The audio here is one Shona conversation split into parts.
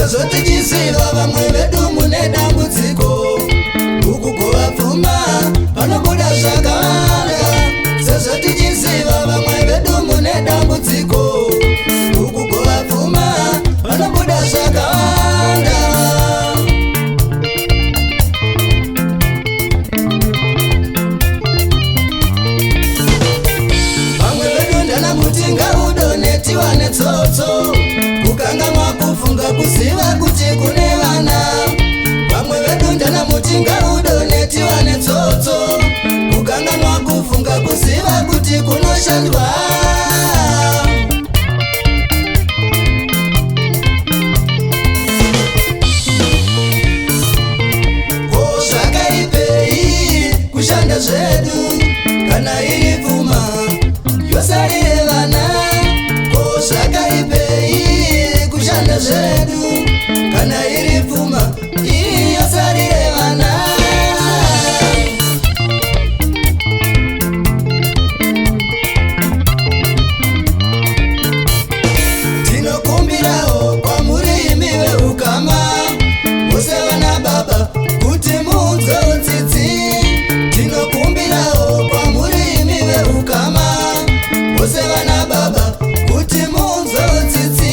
sezvo tichiziva vamwe vedu mune dambudziko uku kuvapfuma panobuda zvakawanda. Sezvo tichiziva vamwe vedu mune dambudziko uku kuvapfuma panobuda zvakawanda. Vamwe vedu ndana mutinga udonetiwa netsotso kukanganwa kufunga kuziva kuti kune vana. Vamwe vedu ndana mutinga udonetiwa netsotso kukanganwa kufunga kuziva kuti kunoshandwa. Ko zvakaipei kushanda zvedu kana iri pfuma yosarire vana. Ko zvakaipei kushanda zvedu kana iri pfuma yosarire vana. Tinokumbirawo kwamuri imi veukama mose vana baba kuti muunze udzidzi. Tinokumbirawo kwamuri imi veukama mose vana baba kuti muunze udzidzi.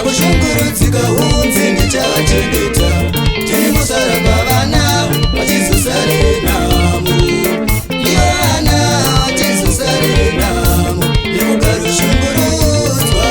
Kushungurudzika unzi ndichavachengeta tiri musarapa vana vachizosarire nhamo. Ivo vana vachizosarire nhamo yekugara ushungurudzwa.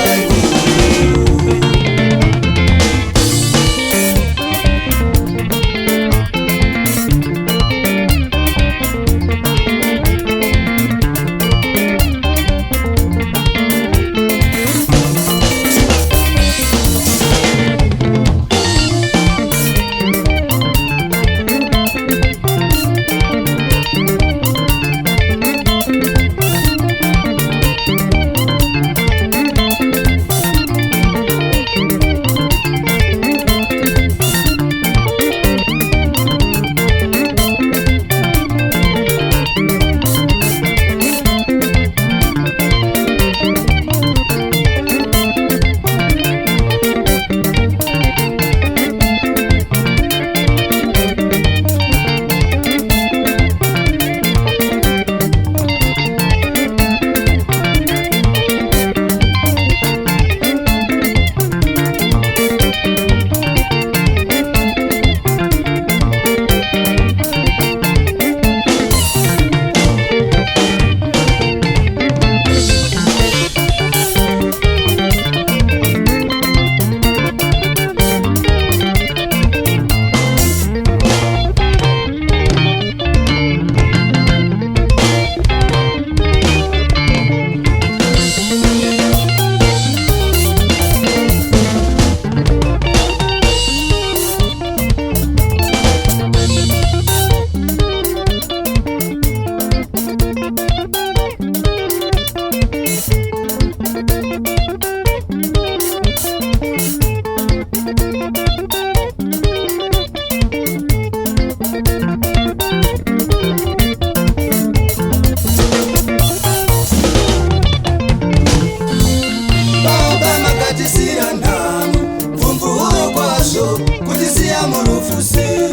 kwazvo kutisiya murufuse.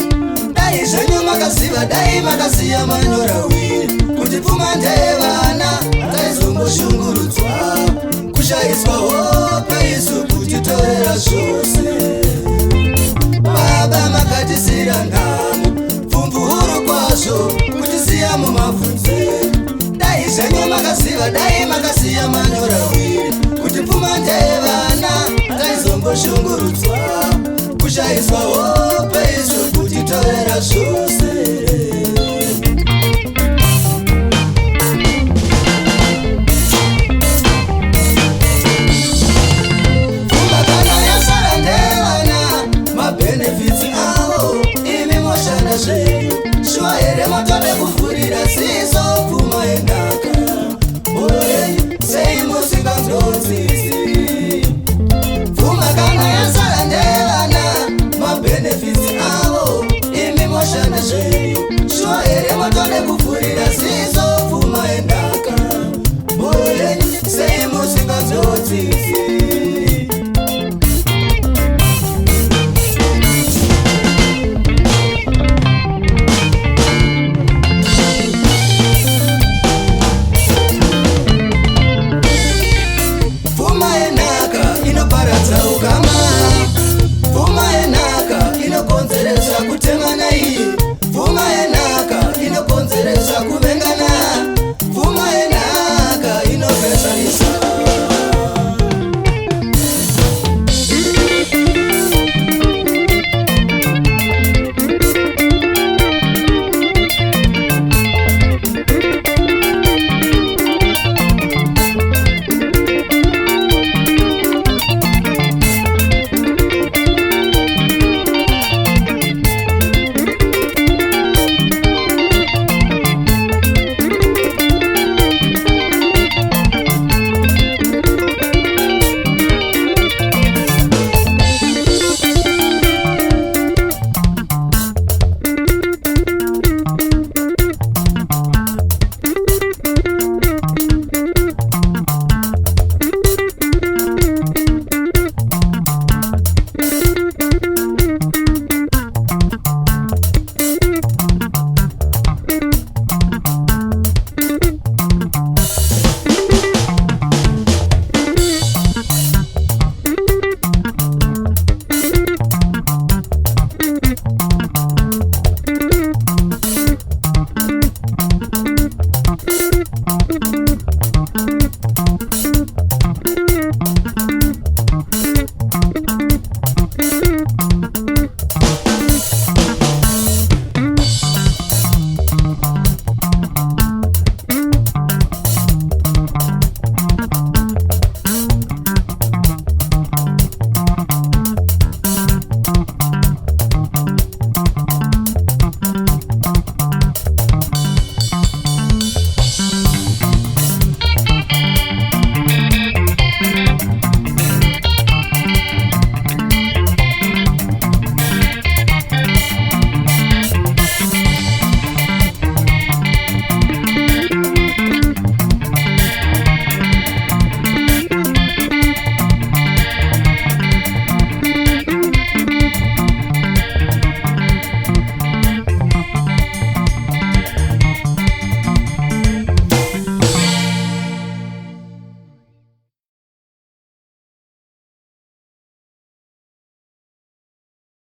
Dai zvenyu makaziva, dai makasiya manyorawiri, kuti pfuma ndevana taizomboshungurudzwa, kushayiswa hope isu kutitorera zvose. Baba makatisira nhamo, pfumvu huru kwazvo kutisiya mumabvunze. Dai zvenyu makaziva, dai makasiya manyorawiri, kuti pfuma ndevana taizomboshungurudzwa, kushayiswa hope isu kutitorera zvose. Pfuma kana yasara ndevana, mabenefits avo imi moshanda zvenyu. Shuwa here motode kuvhurira ziso pfuma yenhaka, mwoyo yenyu sei musinganzwisisi. Pfuma kana yasara ndevana, mabenefits avo imi moshanda zvenyu. Shuwa here motode kuvhurira ziso pfuma yenhaka, mwoyo yenyu sei musinganzwisisi. Pfuma yenhaka inoparadza ukama, pfuma yenhaka inokonzeresa kutemana iyi, pfuma yenhaka inokonzeresa kuvengana, pfuma yenhaka inopezanisa.